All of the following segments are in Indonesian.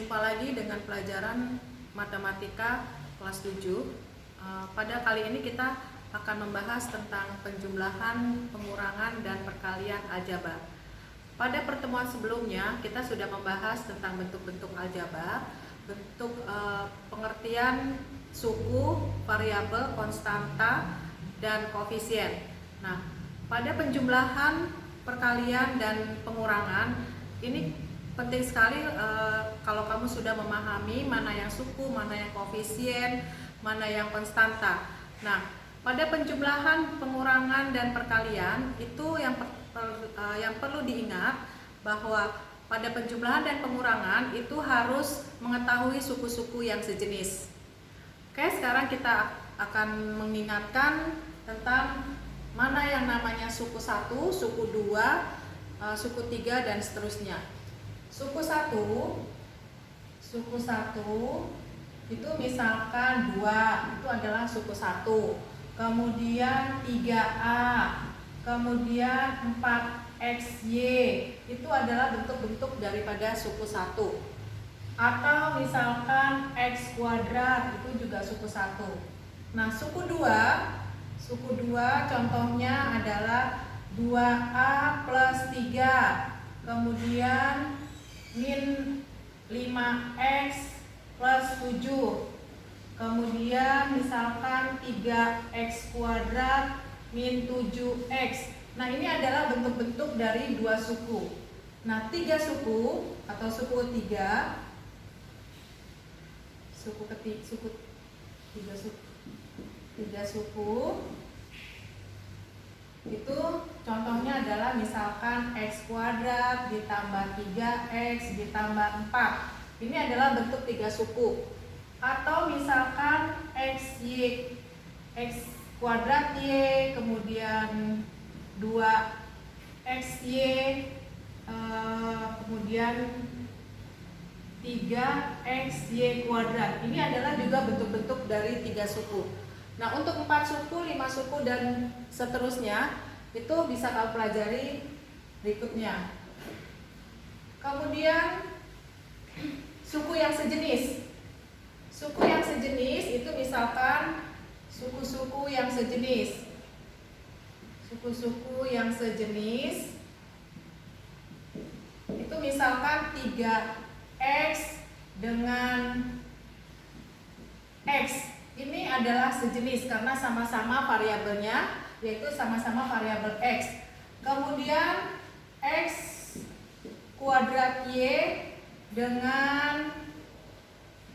Jumpa lagi dengan pelajaran matematika kelas 7. Pada kali ini kita akan membahas tentang penjumlahan, pengurangan, dan perkalian aljabar. Pada pertemuan sebelumnya kita sudah membahas tentang bentuk-bentuk aljabar, bentuk pengertian suku, variabel, konstanta, dan koefisien. Nah, pada penjumlahan, perkalian, dan pengurangan ini penting sekali kalau kamu sudah memahami mana yang suku, mana yang koefisien, mana yang konstanta. Nah, pada penjumlahan, pengurangan, dan perkalian itu yang perlu diingat bahwa pada penjumlahan dan pengurangan itu harus mengetahui suku-suku yang sejenis. Oke, sekarang kita akan mengingatkan tentang mana yang namanya suku 1, suku 2, suku 3, dan seterusnya. Suku 1 itu misalkan 2 itu adalah suku 1, kemudian 3A, kemudian 4XY itu adalah bentuk-bentuk daripada suku 1. Atau misalkan X kuadrat itu juga suku 1. Nah, suku 2 contohnya adalah 2A plus 3, kemudian min 5x plus 7, kemudian misalkan 3x kuadrat min 7x. Nah, ini adalah bentuk-bentuk dari dua suku. Nah, 3 suku atau suku 3 itu contohnya adalah misalkan x kuadrat ditambah 3x ditambah 4. Ini adalah bentuk 3 suku. Atau misalkan x kuadrat y, kemudian 2xy, kemudian 3xy kuadrat. Ini adalah juga bentuk-bentuk dari 3 suku. Nah, untuk 4 suku, 5 suku, dan seterusnya itu bisa kamu pelajari berikutnya. Kemudian suku yang sejenis. Suku yang sejenis itu misalkan suku-suku yang sejenis. Suku-suku yang sejenis itu misalkan 3x dengan x. Ini adalah sejenis karena sama-sama variabelnya, yaitu sama-sama variabel x. Kemudian x kuadrat y dengan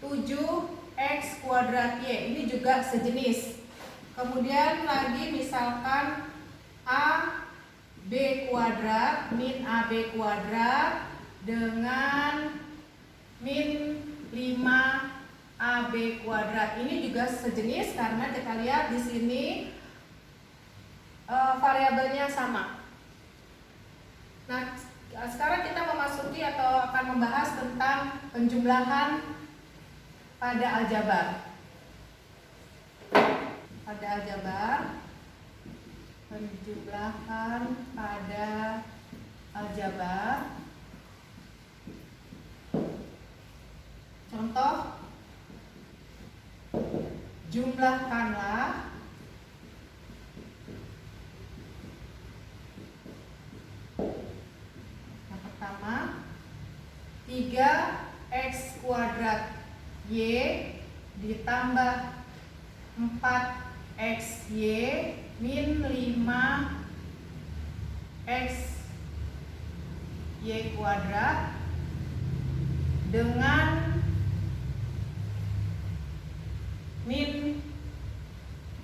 7x kuadrat y, ini juga sejenis. Kemudian lagi misalkan ab kuadrat min ab kuadrat dengan min 5 AB kuadrat, ini juga sejenis karena kita lihat di sini variabelnya sama. Nah, sekarang kita memasuki atau akan membahas tentang penjumlahan pada aljabar. Pada aljabar, penjumlahan pada aljabar. Contoh, jumlahkanlah yang pertama 3x kuadrat y ditambah 4xy min 5xy kuadrat dengan min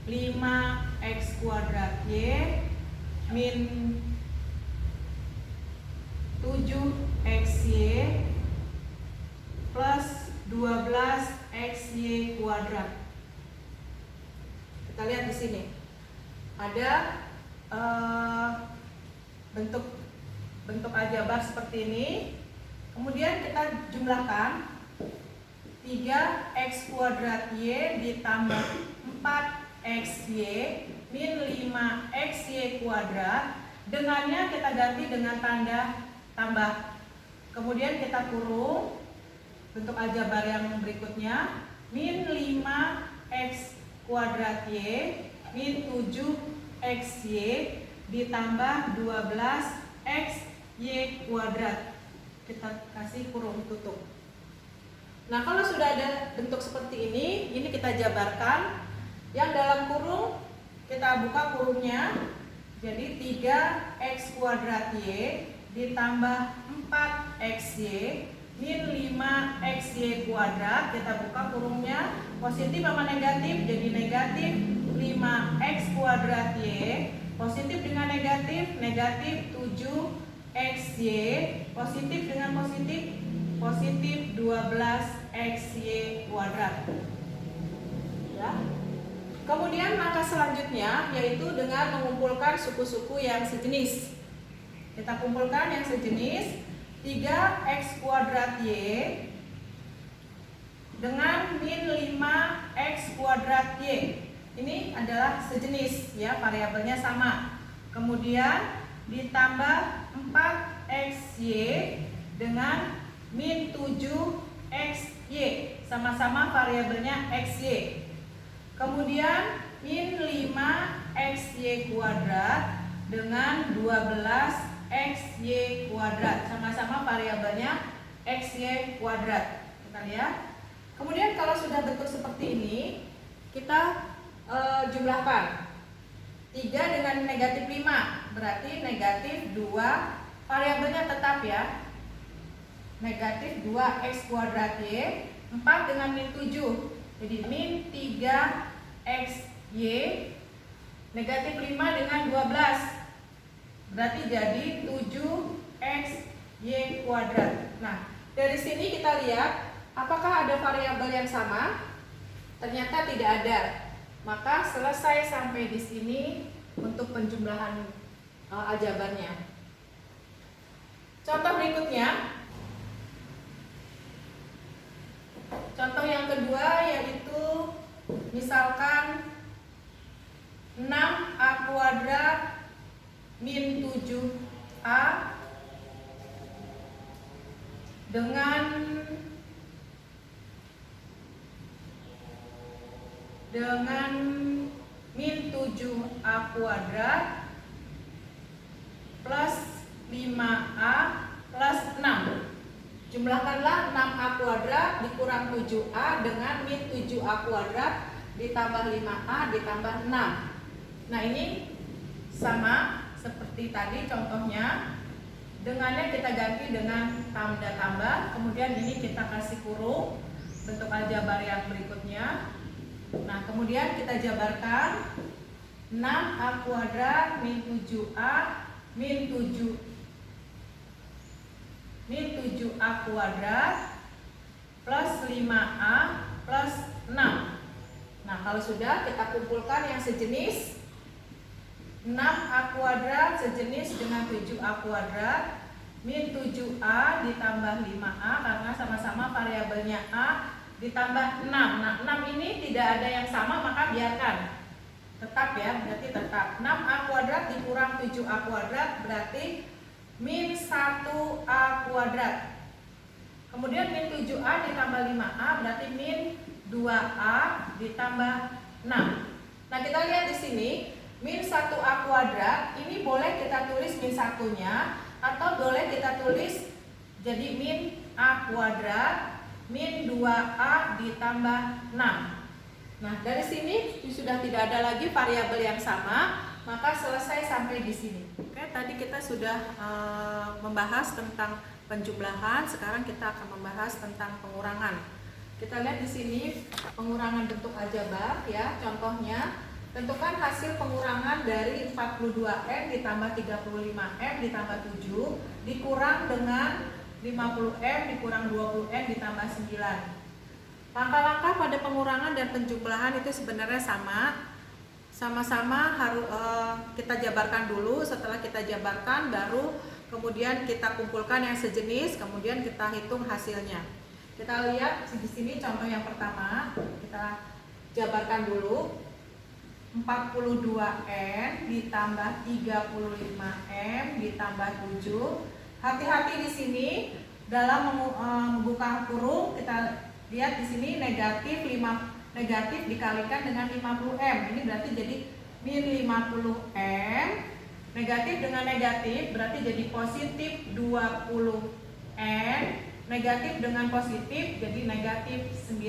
5x kuadrat y min 7xy plus 12xy kuadrat. Kita lihat di sini ada bentuk aljabar seperti ini. Kemudian kita jumlahkan 3x kuadrat y ditambah 4xy min 5xy kuadrat. Dengannya kita ganti dengan tanda tambah. Kemudian kita kurung bentuk aljabar yang berikutnya, min 5x kuadrat Y min 7xy ditambah 12xy kuadrat. Kita kasih kurung tutup. Nah, kalau sudah ada bentuk seperti ini kita jabarkan. Yang dalam kurung kita buka kurungnya. Jadi 3x kuadrat Y ditambah 4xy min 5xy kuadrat. Kita buka kurungnya, positif sama negatif, jadi negatif 5x kuadrat Y, positif dengan negatif, negatif 7xy, positif dengan positif, positif 12xy kuadrat. Ya. Kemudian langkah selanjutnya yaitu dengan mengumpulkan suku-suku yang sejenis. Kita kumpulkan yang sejenis, 3x kuadrat Y dengan min 5x kuadrat Y. Ini adalah sejenis, ya, variabelnya sama. Kemudian ditambah 4xy dengan min 7xy, sama-sama variabelnya xy. Kemudian min 5xy kuadrat dengan 12xy kuadrat, sama-sama variabelnya xy kuadrat. Kita lihat. Kemudian kalau sudah bentuk seperti ini, kita jumlahkan. 3 dengan negatif 5, berarti negatif 2, variabelnya tetap, ya. Negatif 2x kuadrat Y, 4 dengan min 7. Jadi min 3xy, negatif 5 dengan 12, berarti jadi 7xy kuadrat. Nah, dari sini kita lihat apakah ada variabel yang sama? Ternyata tidak ada. Maka selesai sampai di sini untuk penjumlahan aljabarnya. Contoh berikutnya. Contoh yang kedua yaitu misalkan 6a kuadrat min 7a dengan min 7a kuadrat plus 5a plus 6. Jumlahkanlah 6a kuadrat dikurang 7a dengan min 7a kuadrat ditambah 5a ditambah 6. Nah, ini sama seperti tadi contohnya. Dengannya kita ganti dengan tanda tambah. Kemudian ini kita kasih kurung bentuk aljabar yang berikutnya. Nah, kemudian kita jabarkan 6a kuadrat min 7a min 7a kuadrat plus 5a plus 6. Nah, kalau sudah kita kumpulkan yang sejenis, 6a kuadrat sejenis dengan 7a kuadrat min 7a ditambah 5a karena sama-sama variabelnya a ditambah 6. Nah, 6 ini tidak ada yang sama, maka biarkan. Tetap, ya, berarti tetap. 6a kuadrat dikurang 7a kuadrat berarti min 1a kuadrat. Kemudian min 7a ditambah 5a berarti min 2a ditambah 6. Nah, kita lihat di sini min 1a kuadrat ini boleh kita tulis min 1-nya atau boleh kita tulis jadi min a kuadrat min 2a ditambah 6. Nah, dari sini sudah tidak ada lagi variabel yang sama, maka selesai sampai di sini. Oke, tadi kita sudah membahas tentang penjumlahan, sekarang kita akan membahas tentang pengurangan. Kita lihat di sini pengurangan bentuk aljabar, ya. Contohnya, tentukan hasil pengurangan dari 42M ditambah 35M ditambah 7 dikurang dengan 50M dikurang 20M ditambah 9. Langkah-langkah pada pengurangan dan penjumlahan itu sebenarnya sama-sama harus kita jabarkan dulu. Setelah kita jabarkan, baru kemudian kita kumpulkan yang sejenis, kemudian kita hitung hasilnya. Kita lihat di sini contoh yang pertama, kita jabarkan dulu. 42N ditambah 35M ditambah 7. Hati-hati di sini, dalam membuka kurung kita lihat di sini negatif dikalikan dengan 50M. Ini berarti jadi min 50M. Negatif dengan negatif berarti jadi positif 20N. Negatif dengan positif jadi negatif 9.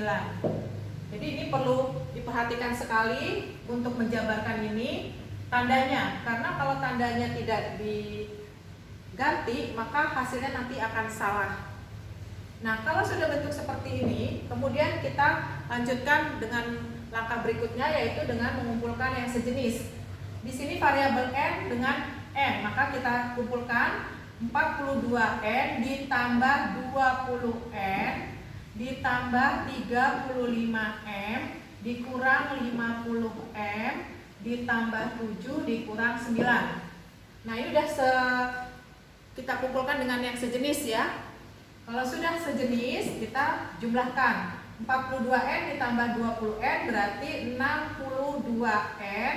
Jadi ini perlu diperhatikan sekali untuk menjabarkan ini tandanya, karena kalau tandanya tidak diganti maka hasilnya nanti akan salah. Nah, kalau sudah bentuk seperti ini, kemudian kita lanjutkan dengan langkah berikutnya, yaitu dengan mengumpulkan yang sejenis. Di sini variabel n dengan n, maka kita kumpulkan 42n ditambah 20n ditambah 35m dikurang 50m ditambah 7 dikurang 9. Nah, ini udah kita kumpulkan dengan yang sejenis ya. Kalau sudah sejenis, kita jumlahkan. 42n ditambah 20n berarti 62n.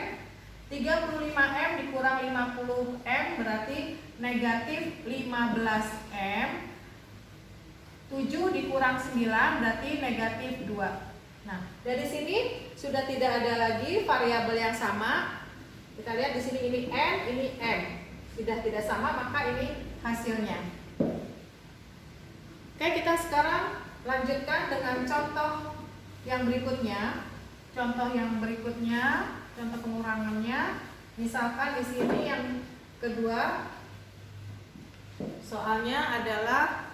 35m dikurang 50m berarti negatif 15m. 7 dikurang 9 berarti negatif 2. Nah, dari sini sudah tidak ada lagi variabel yang sama. Kita lihat di sini ini n, ini m. Sudah tidak sama, maka ini hasilnya. Oke, kita sekarang lanjutkan dengan contoh yang berikutnya. Contoh pengurangannya. Misalkan di sini yang kedua, soalnya adalah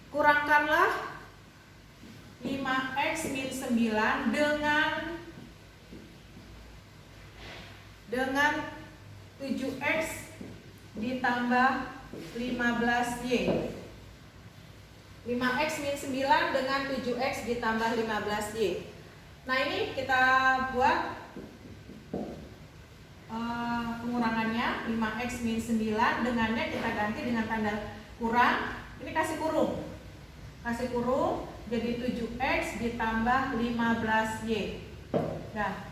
kurangkanlah 5x min 9 dengan 7x ditambah 15y. 5x min 9 dengan 7x ditambah 15y. Nah, ini kita buat pengurangannya. 5x min 9 dengannya kita ganti dengan tanda kurang. Ini kasih kurung jadi 7x ditambah 15y. Nah,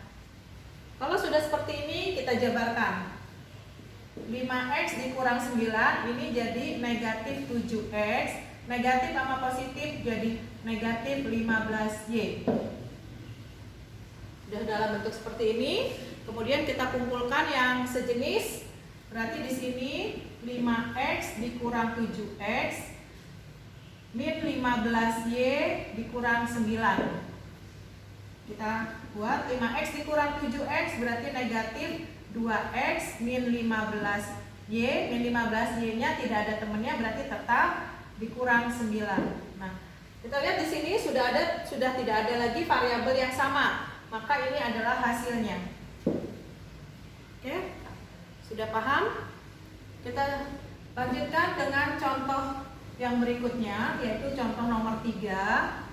kalau sudah seperti ini kita jabarkan. 5x dikurang 9 ini jadi negatif 7x. Negatif sama positif jadi negatif 15y. Sudah dalam bentuk seperti ini. Kemudian kita kumpulkan yang sejenis. Berarti di sini 5x dikurang 7x min 15y dikurang 9. Kita buat 5x dikurang 7x berarti negatif 2x min 15y. Min 15y nya tidak ada temennya berarti tetap dikurang 9. Nah, kita lihat di sini sudah tidak ada lagi variabel yang sama. Maka ini adalah hasilnya. Oke, sudah paham? Kita lanjutkan dengan contoh yang berikutnya, yaitu contoh nomor 3.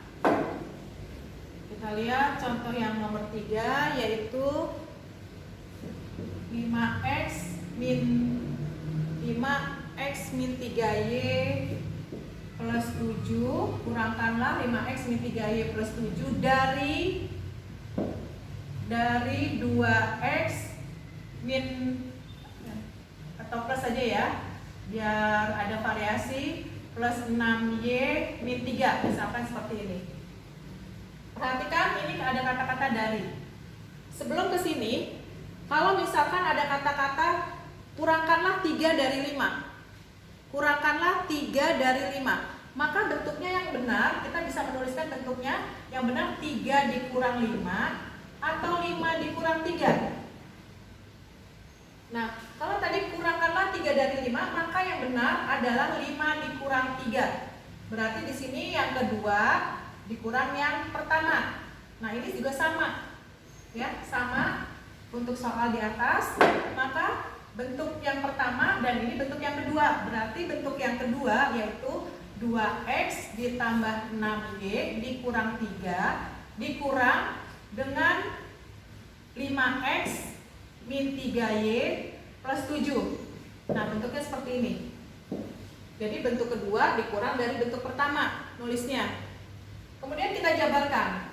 Kita lihat contoh yang nomor 3, yaitu 5x min 3y plus 7. Kurangkanlah 5x min 3y plus 7 dari 2x min, atau plus saja ya, biar ada variasi, plus 6y min 3, misalkan seperti ini. Perhatikan ini ada kata-kata dari. Sebelum ke sini, kalau misalkan ada kata-kata kurangkanlah 3 dari 5, kurangkanlah 3 dari 5, maka bentuknya yang benar, kita bisa menuliskan bentuknya yang benar 3 dikurang 5 atau 5 dikurang 3. Nah, kalau tadi kurangkanlah 3 dari 5, maka yang benar adalah 5 dikurang 3. Berarti di sini yang kedua dikurang yang pertama. Nah, ini juga sama. Ya, sama untuk soal di atas. Maka bentuk yang pertama dan ini bentuk yang kedua. Berarti bentuk yang kedua yaitu 2x ditambah 6y dikurang 3 dikurang dengan 5x min 3y plus 7. Nah, bentuknya seperti ini. Jadi bentuk kedua dikurang dari bentuk pertama nulisnya. Kemudian kita jabarkan.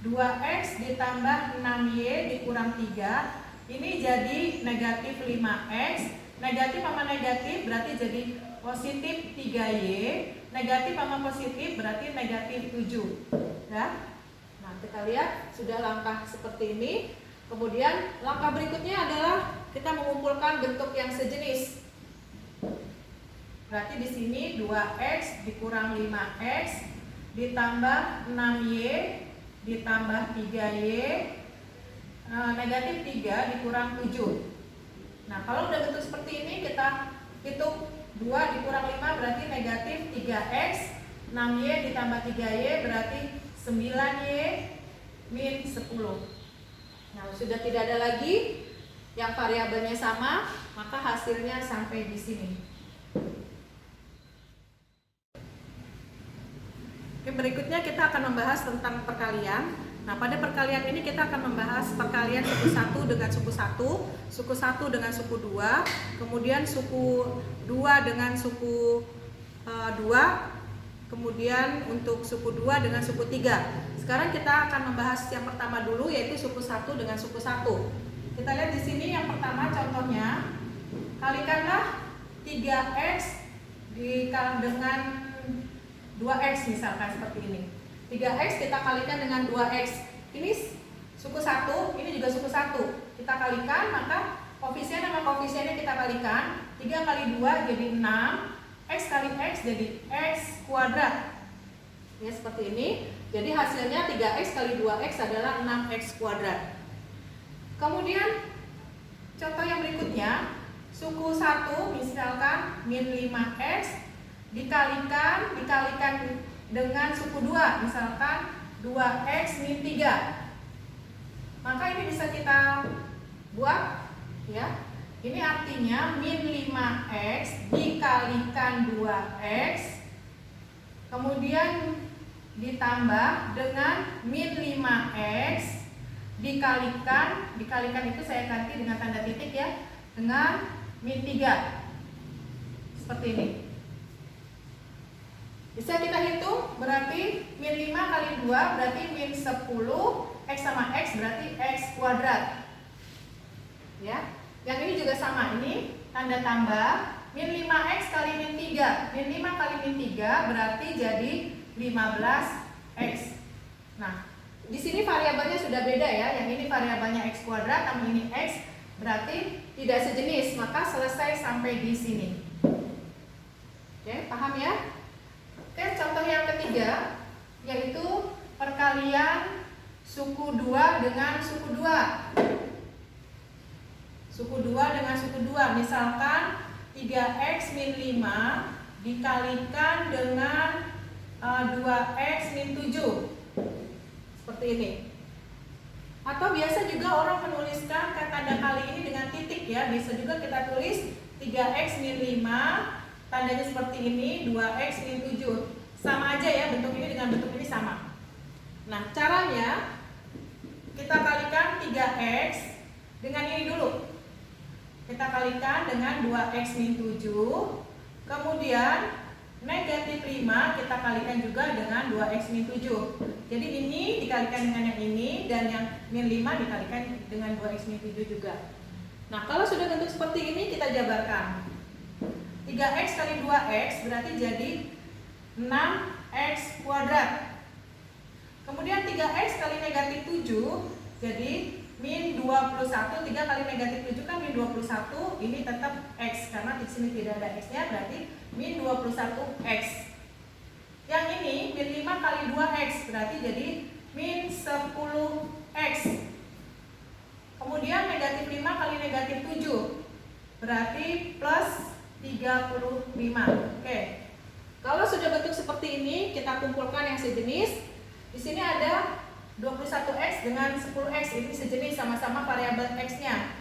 2x ditambah 6y dikurang 3. Ini jadi negatif 5x. Negatif sama negatif berarti jadi positif 3Y, negatif sama positif berarti negatif 7. Ya. Nah, kita lihat sudah langkah seperti ini. Kemudian langkah berikutnya adalah kita mengumpulkan bentuk yang sejenis. Berarti di sini 2X dikurang 5X ditambah 6Y ditambah 3Y, negatif 3 dikurang 7. Nah, kalau udah bentuk seperti ini kita hitung 2 dikurang 5 berarti negatif 3X, 6Y ditambah 3Y berarti 9Y min 10. Nah, sudah tidak ada lagi yang variabelnya sama, maka hasilnya sampai di sini. Oke, berikutnya kita akan membahas tentang perkalian. Nah, pada perkalian ini kita akan membahas perkalian suku 1 dengan suku 1, suku 1 dengan suku 2, kemudian suku 2 dengan suku 2, kemudian untuk suku 2 dengan suku 3. Sekarang kita akan membahas yang pertama dulu, yaitu suku 1 dengan suku 1. Kita lihat di sini yang pertama contohnya, kalikanlah 3X dengan 2X misalkan seperti ini. 3X kita kalikan dengan 2X. Ini suku 1, ini juga suku 1. Kita kalikan, maka koefisien sama koefisiennya kita kalikan. 3 kali 2 jadi 6. X kali X jadi X kuadrat. Ya, seperti ini. Jadi hasilnya 3X kali 2X adalah 6X kuadrat. Kemudian contoh yang berikutnya, suku 1 misalkan min 5X dikalikan dengan suku 2, misalkan 2X min 3. Maka ini bisa kita buat ya. Ini artinya min 5X dikalikan 2X kemudian ditambah dengan min 5X dikalikan itu saya ganti dengan tanda titik ya, dengan min 3. Seperti ini. Bisa kita hitung, berarti min 5 kali 2 berarti min 10, X sama X berarti X kuadrat. Ya, yang ini juga sama, ini tanda tambah, min 5X kali min 3. Min 5 kali min 3 berarti jadi 15X. Nah, di sini variabelnya sudah beda ya, yang ini variabelnya X kuadrat, yang ini X, berarti tidak sejenis, maka selesai sampai di sini. Oke, paham ya? Oke, contoh yang ketiga yaitu perkalian suku 2 dengan suku 2. Suku 2 dengan suku 2, misalkan 3X min 5 dikalikan dengan 2X min 7. Seperti ini. Atau biasa juga orang menuliskan tanda kali ini dengan titik ya. Bisa juga kita tulis 3X min 5, tandanya seperti ini, 2X min 7. Sama aja ya, bentuk ini dengan bentuk ini sama. Nah, caranya kita kalikan 3X dengan ini dulu. Kita kalikan dengan 2X min 7. Kemudian negatif 5 kita kalikan juga dengan 2X min 7. Jadi ini dikalikan dengan yang ini, dan yang min 5 dikalikan dengan 2X min 7 juga. Nah, kalau sudah bentuk seperti ini kita jabarkan. 3X kali 2X berarti jadi 6X kuadrat. Kemudian 3X kali negatif 7 jadi min 21. 3 kali negatif 7 kan min 21. Ini tetap X karena di sini tidak ada X-nya, berarti min 21X. Yang ini min 5 kali 2X berarti jadi min 10X. Kemudian negatif 5 kali negatif 7 berarti plus 35. Oke. Kalau sudah bentuk seperti ini, kita kumpulkan yang sejenis. Di sini ada 21X dengan 10X, ini sejenis, sama-sama variabel X-nya.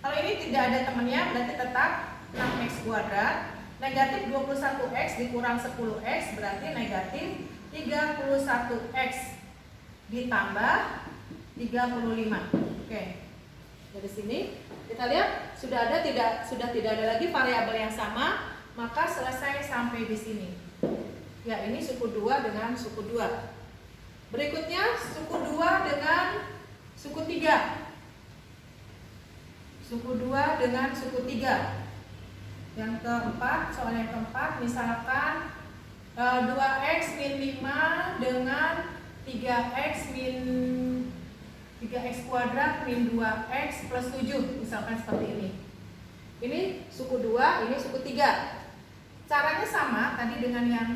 Kalau ini tidak ada temannya, berarti tetap 6X kuadrat. Negatif 21X dikurang 10X berarti negatif 31X ditambah 35. Oke. Dari sini kita lihat sudah tidak ada lagi variabel yang sama, maka selesai sampai di sini. Ya, ini suku 2 dengan suku 2. Berikutnya suku 2 dengan suku 3. Suku 2 dengan suku 3. Yang keempat, soal yang keempat, misalkan 2x min 5 dengan 3x kuadrat min 2x plus 7, misalkan seperti ini. Ini suku 2, ini suku 3. Caranya sama tadi dengan yang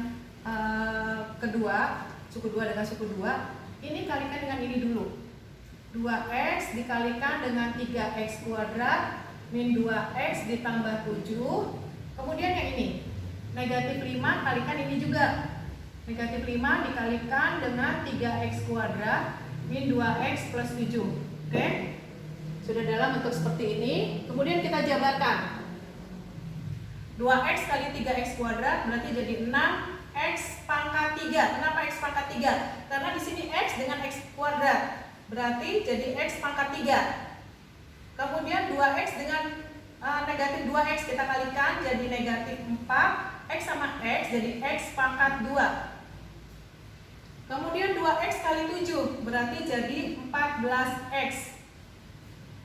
kedua, suku 2 dengan suku 2. Ini kalikan dengan ini dulu. 2x dikalikan dengan 3x kuadrat min 2x ditambah 7. Kemudian yang ini, negatif 5 kalikan ini juga. Negatif 5 dikalikan dengan 3x kuadrat min 2x plus 7. Oke? Sudah dalam bentuk seperti ini. Kemudian kita jabarkan. 2x kali 3x kuadrat berarti jadi 6x pangkat 3. Kenapa x pangkat 3? Karena di sini x dengan x kuadrat. Berarti jadi x pangkat 3. Kemudian 2x dengan negatif 2x kita kalikan jadi negatif 4. X sama x jadi x pangkat 2. Kemudian 2x kali 7 berarti jadi 14x.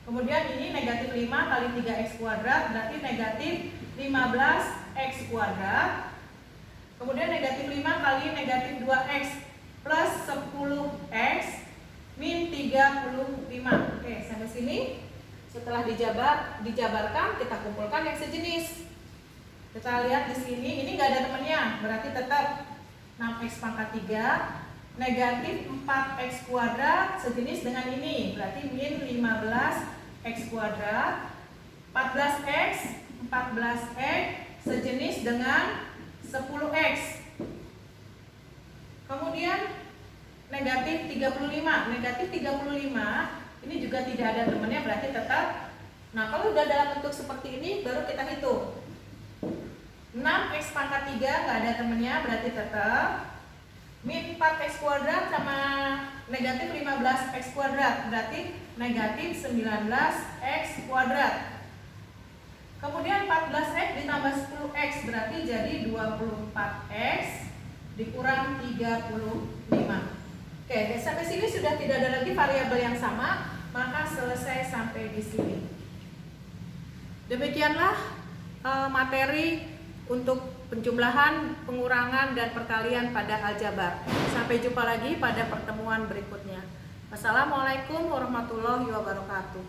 Kemudian ini negatif 5 kali 3x kuadrat berarti negatif 15x kuadrat. Kemudian negatif 5 kali negatif 2x plus 10x min 35. Oke, sampai sini. Setelah dijabarkan, kita kumpulkan yang sejenis. Kita lihat di sini, ini nggak ada temannya, berarti tetap 6x pangkat 3 negatif 4x kuadrat sejenis dengan ini, berarti min 15x kuadrat. 14x sejenis dengan 10x. Kemudian negatif 35. Negatif 35 ini juga tidak ada temannya, berarti tetap. Nah, kalau udah dalam bentuk seperti ini baru kita hitung. 6x pangkat 3 nggak ada temannya, berarti tetap. Min 4x kuadrat sama negatif 15x kuadrat berarti negatif 19x kuadrat. Kemudian 14x ditambah 10x berarti jadi 24x dikurang 35. Oke, sampai sini sudah tidak ada lagi variabel yang sama, maka selesai sampai di sini. Demikianlah materi untuk penjumlahan, pengurangan, dan perkalian pada aljabar. Sampai jumpa lagi pada pertemuan berikutnya. Wassalamualaikum warahmatullahi wabarakatuh.